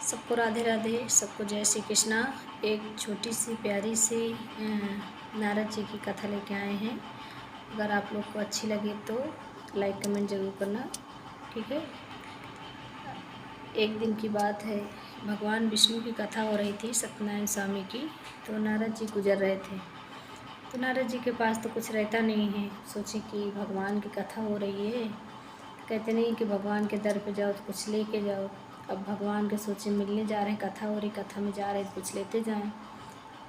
सबको राधे राधे, सबको जय श्री कृष्णा। एक छोटी सी प्यारी सी नारद जी की कथा लेके आए हैं। अगर आप लोग को अच्छी लगे तो लाइक कमेंट ज़रूर करना, ठीक है। एक दिन की बात है, भगवान विष्णु की कथा हो रही थी सत्यनारायण स्वामी की। तो नारद जी गुजर रहे थे। तो नारद जी के पास तो कुछ रहता नहीं है। सोचे कि भगवान की कथा हो रही है, कहते नहीं कि भगवान के दर पे जाओ तो कुछ लेके जाओ। अब भगवान के सोचे मिलने जा रहे हैं, कथा हो रही, कथा में जा रहे हैं, कुछ लेते जाएं।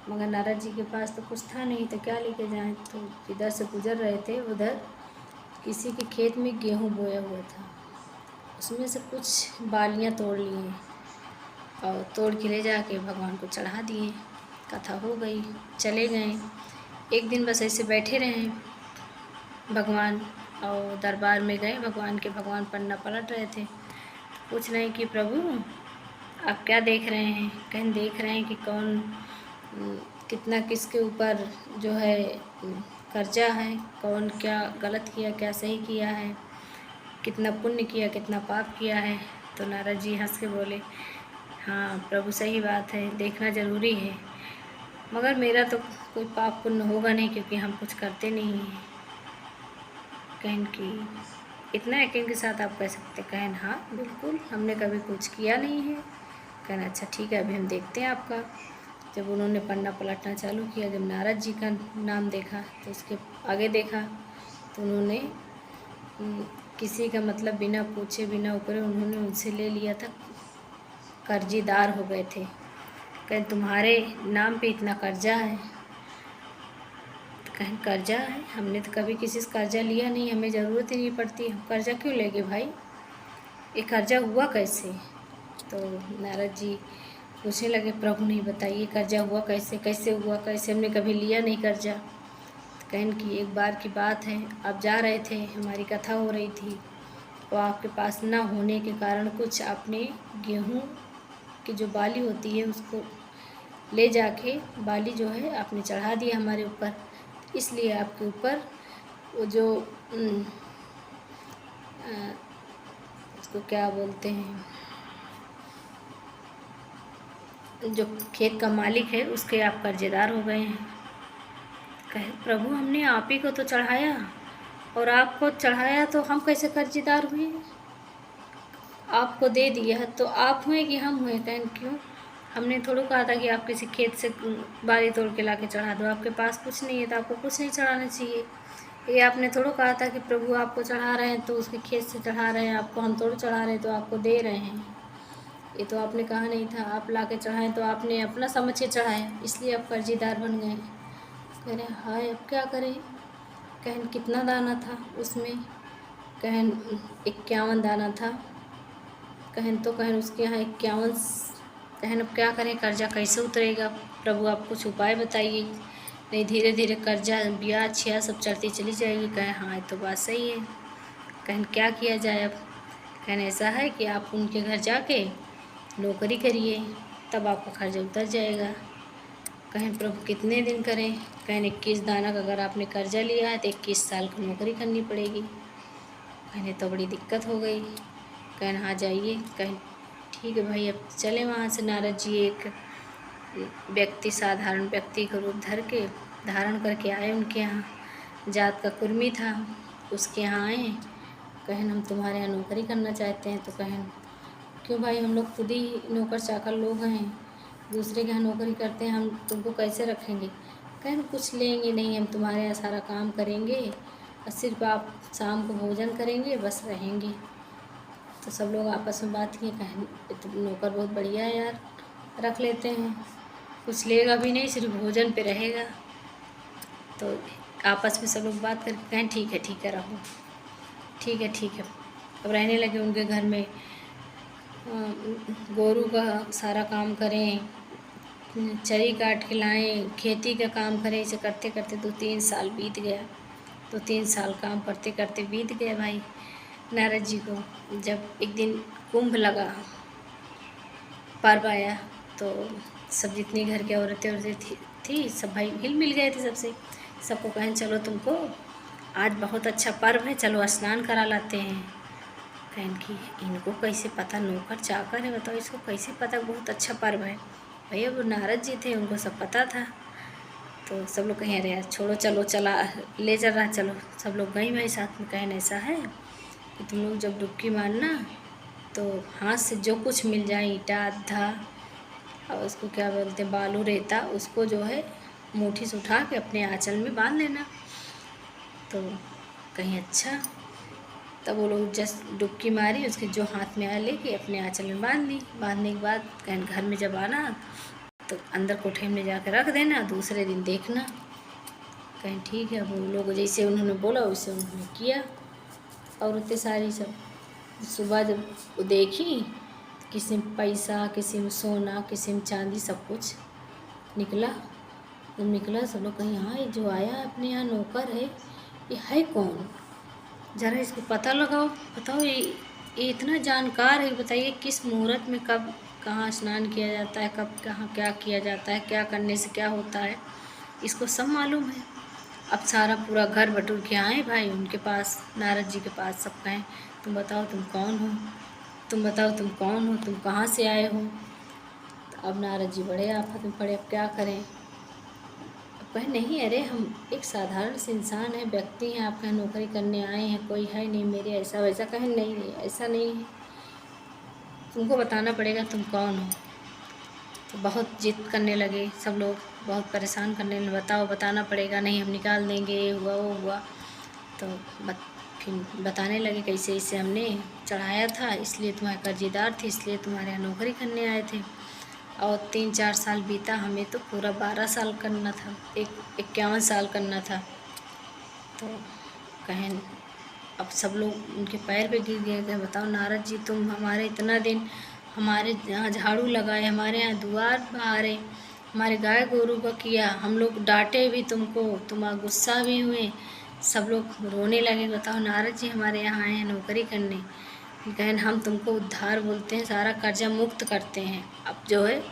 मगर नारद जी के पास तो कुछ था नहीं, तो क्या लेके जाएं। तो इधर से गुजर रहे थे, उधर किसी के खेत में गेहूं बोया हुआ था। उसमें से कुछ बालियां तोड़ लिए और तोड़ के ले जाके भगवान को चढ़ा दिए। कथा हो गई, चले गए। एक दिन बस ऐसे बैठे रहे भगवान, और दरबार में गए भगवान के। भगवान पन्ना पलट रहे थे। पूछ रहे हैं कि प्रभु आप क्या देख रहे हैं। कहीं देख रहे हैं कि कौन कितना किसके ऊपर जो है कर्जा है, कौन क्या गलत किया, क्या सही किया है, कितना पुण्य किया, कितना पाप किया है। तो नारद जी हंस के बोले, हाँ प्रभु सही बात है, देखना ज़रूरी है, मगर मेरा तो कोई पाप पुण्य होगा नहीं, क्योंकि हम कुछ करते नहीं हैं। कहन की इतना यकीन के साथ आप कह सकते। कहन हाँ बिल्कुल, हमने कभी कुछ किया नहीं है। कहना अच्छा ठीक है, अभी हम देखते हैं आपका। जब उन्होंने पन्ना पलटना चालू किया, जब नारद जी का नाम देखा तो उसके आगे देखा तो उन्होंने किसी का मतलब बिना पूछे बिना ऊपरे उन्होंने उनसे ले लिया था। कर्जीदार हो गए थे। कहें तुम्हारे नाम पे इतना कर्जा है। कहीं कर्जा है, हमने तो कभी किसी से कर्जा लिया नहीं, हमें ज़रूरत ही नहीं पड़ती, हम कर्जा क्यों लेंगे भाई, ये कर्जा हुआ कैसे। तो नारद जी पूछने लगे, प्रभु नहीं बताइए कर्जा हुआ कैसे, कैसे हुआ, कैसे, हमने कभी लिया नहीं कर्जा। तो कहन की एक बार की बात है, आप जा रहे थे, हमारी कथा हो रही थी, और आपके पास ना होने के कारण कुछ आपने गेहूँ की जो बाली होती है उसको ले जाके बाली जो है आपने चढ़ा दिया हमारे ऊपर, इसलिए आपके ऊपर वो जो उसको क्या बोलते हैं, जो खेत का मालिक है उसके आप कर्जेदार हो गए हैं। कहे प्रभु हमने आप ही को तो चढ़ाया, और आपको चढ़ाया तो हम कैसे कर्जेदार हुए, आपको दे दिया तो आप हुए कि हम हुए। कहें क्यों, हमने थोड़ा कहा था कि आप किसी खेत से बाली तोड़ के ला के चढ़ा दो, आपके पास कुछ नहीं है तो आपको कुछ नहीं चढ़ाना चाहिए। ये आपने थोड़ा कहा था कि प्रभु आपको चढ़ा रहे हैं तो उसके खेत से चढ़ा रहे हैं, आपको हम थोड़ा चढ़ा रहे हैं तो आपको दे रहे हैं। ये तो आपने कहा नहीं था, आप ला के चढ़ाएँ तो आपने अपना समझ के चढ़ाया, इसलिए आप कर्जीदार बन गए। कह रहे हाय अब क्या करें। कहन कितना दाना था उसमें। कहन 51 दाना था। कहन तो कहन उसके यहाँ 51। कहन अब क्या करें, कर्जा कैसे उतरेगा, प्रभु आप कुछ उपाय बताइए, नहीं धीरे धीरे कर्जा ब्याज छिया सब चढ़ती चली जाएगी। कहें हाँ ये तो बात सही है। कहन क्या किया जाए अब। कहन ऐसा है कि आप उनके घर जाके नौकरी करिए, तब आपका कर्जा उतर जाएगा। कहें प्रभु कितने दिन करें। कहन 21 दाना का अगर आपने कर्जा लिया है तो 21 साल की नौकरी करनी पड़ेगी। कहने तो बड़ी दिक्कत हो गई। कहन हाँ जाइए। कहें ठीक है भाई, अब चले वहाँ से। नारद जी एक व्यक्ति, साधारण व्यक्ति का रूप धारण करके आए उनके यहाँ। जात का कुर्मी था, उसके यहाँ आए। कहन हम तुम्हारे यहाँ नौकरी करना चाहते हैं। तो कहन क्यों भाई, हम लोग खुद ही नौकर चाकर लोग हैं, दूसरे के यहाँ नौकरी करते हैं, हम तुमको कैसे रखेंगे। कहन कुछ लेंगे नहीं, हम तुम्हारे यहाँ सारा काम करेंगे और सिर्फ आप शाम को भोजन करेंगे, बस रहेंगे। तो सब लोग आपस में बात किए। कहन तो नौकर बहुत बढ़िया है यार, रख लेते हैं, कुछ लेगा भी नहीं, सिर्फ भोजन पे रहेगा। तो आपस में सब लोग बात करके कहें ठीक है रहो, ठीक है। अब रहने लगे उनके घर में। गोरू का सारा काम करें, चरी काट के लाएँ, खेती का काम करें। इसे करते करते 2-3 साल बीत गया। 2-3 साल काम करते करते बीत गया भाई। नारद जी को जब एक दिन कुंभ लगा, पर्व आया, तो सब जितनी घर की औरतें थी सब भाई हिल मिल गए थे सबसे। सबको कहें चलो तुमको आज बहुत अच्छा पर्व है, चलो स्नान करा लाते हैं। कहन की इनको कैसे पता, नौकर चाकर है, बताओ इसको कैसे पता, बहुत अच्छा पर्व है। भैया वो नारद जी थे, उनको सब पता था। तो सब लोग कहें अरे यार छोड़ो, चलो चला ले चल रहा, चलो सब लोग गई भाई साथ में। कहन ऐसा है कि तुम लोग जब डुबकी मारना तो हाथ से जो कुछ मिल जाए, ईंटा अद्धा और उसको क्या बोलते हैं बालू रेता, उसको जो है मुट्ठी से उठा के अपने आंचल में बांध लेना। तो कहीं अच्छा, तब वो लोग जस्ट डुबकी मारी, उसके जो हाथ में आया लेके अपने आंचल में बांध ली। बांधने के बाद कहीं घर में जब आना तो अंदर कोठे में जाकर रख देना, दूसरे दिन देखना। कहीं ठीक है, वो लोग जैसे उन्होंने बोला वैसे उन्होंने किया। औरतें सारी सब सुबह जब वो देखी, किसी में पैसा, किसी में सोना, किसी में चांदी, सब कुछ निकला। जब निकला सब लोग कहीं हाँ ये जो आया अपने यहाँ नौकर है, ये है कौन, ज़रा इसको पता लगाओ, बताओ ये इतना जानकार है, बताइए किस मुहूर्त में कब कहाँ स्नान किया जाता है, कब कहाँ क्या किया जाता है, क्या करने से क्या होता है, इसको सब मालूम है। अब सारा पूरा घर बटुर के आए भाई उनके पास, नारद जी के पास। सब कहें तुम बताओ तुम कौन हो, तुम बताओ तुम कौन हो, तुम कहाँ से आए हो। तो अब नारद जी बड़े आफत में पड़े, अब क्या करें। कहे नहीं अरे हम एक साधारण से इंसान है, व्यक्ति हैं, आपका नौकरी करने आए हैं, कोई है नहीं मेरे ऐसा वैसा। कहे नहीं नहीं ऐसा नहीं है, तुमको बताना पड़ेगा तुम कौन हो। तो बहुत जिद करने लगे सब लोग, बहुत परेशान करने लगे, बताओ बताना पड़ेगा, नहीं हम निकाल देंगे, ये हुआ वो हुआ। तो फिर बताने लगे कैसे ऐसे हमने चढ़ाया था, इसलिए तुम्हारे कर्जीदार थे, इसलिए तुम्हारे यहाँ नौकरी करने आए थे। और 3-4 साल बीता, हमें तो पूरा 12 साल करना था, 51 साल करना था। तो कहें अब सब लोग उनके पैर पे गिर गए, कहे बताओ नारद जी तुम हमारे इतना दिन हमारे यहाँ झाड़ू लगाए, हमारे यहाँ द्वार बहारे, हमारे गाय गोरू का किया, हम लोग डांटे भी तुमको, तुम गुस्सा भी हुए, सब लोग रोने लगे। बताओ नारद जी हमारे यहाँ आए हैं नौकरी करने। कहन हम तुमको उद्धार बोलते हैं, सारा कर्जा मुक्त करते हैं, अब जो है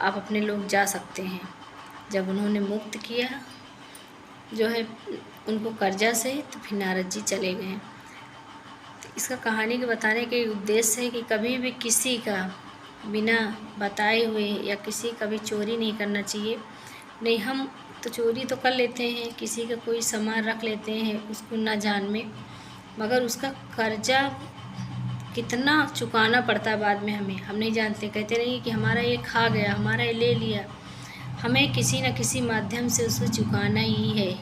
आप अपने लोग जा सकते हैं। जब उन्होंने मुक्त किया जो है उनको कर्जा से, तो फिर नारद जी चले गए। तो इसका कहानी के बताने के उद्देश्य है कि कभी भी किसी का बिना बताए हुए या किसी का भी चोरी नहीं करना चाहिए। नहीं हम तो चोरी तो कर लेते हैं, किसी का कोई सामान रख लेते हैं उसको ना जान में, मगर उसका कर्जा कितना चुकाना पड़ता है बाद में हमें, हम नहीं जानते। कहते नहीं कि हमारा ये खा गया, हमारा ये ले लिया, हमें किसी न किसी माध्यम से उसे चुकाना ही है।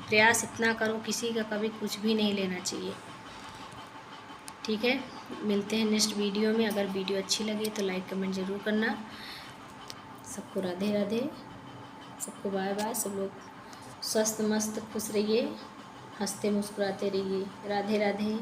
प्रयास इतना करो, किसी का कभी कुछ भी नहीं लेना चाहिए। ठीक है, मिलते हैं नेक्स्ट वीडियो में। अगर वीडियो अच्छी लगे तो लाइक कमेंट ज़रूर करना। सबको राधे राधे, सबको बाय बाय। सब लोग स्वस्थ मस्त खुश रहिए, हंसते मुस्कुराते रहिए। राधे राधे।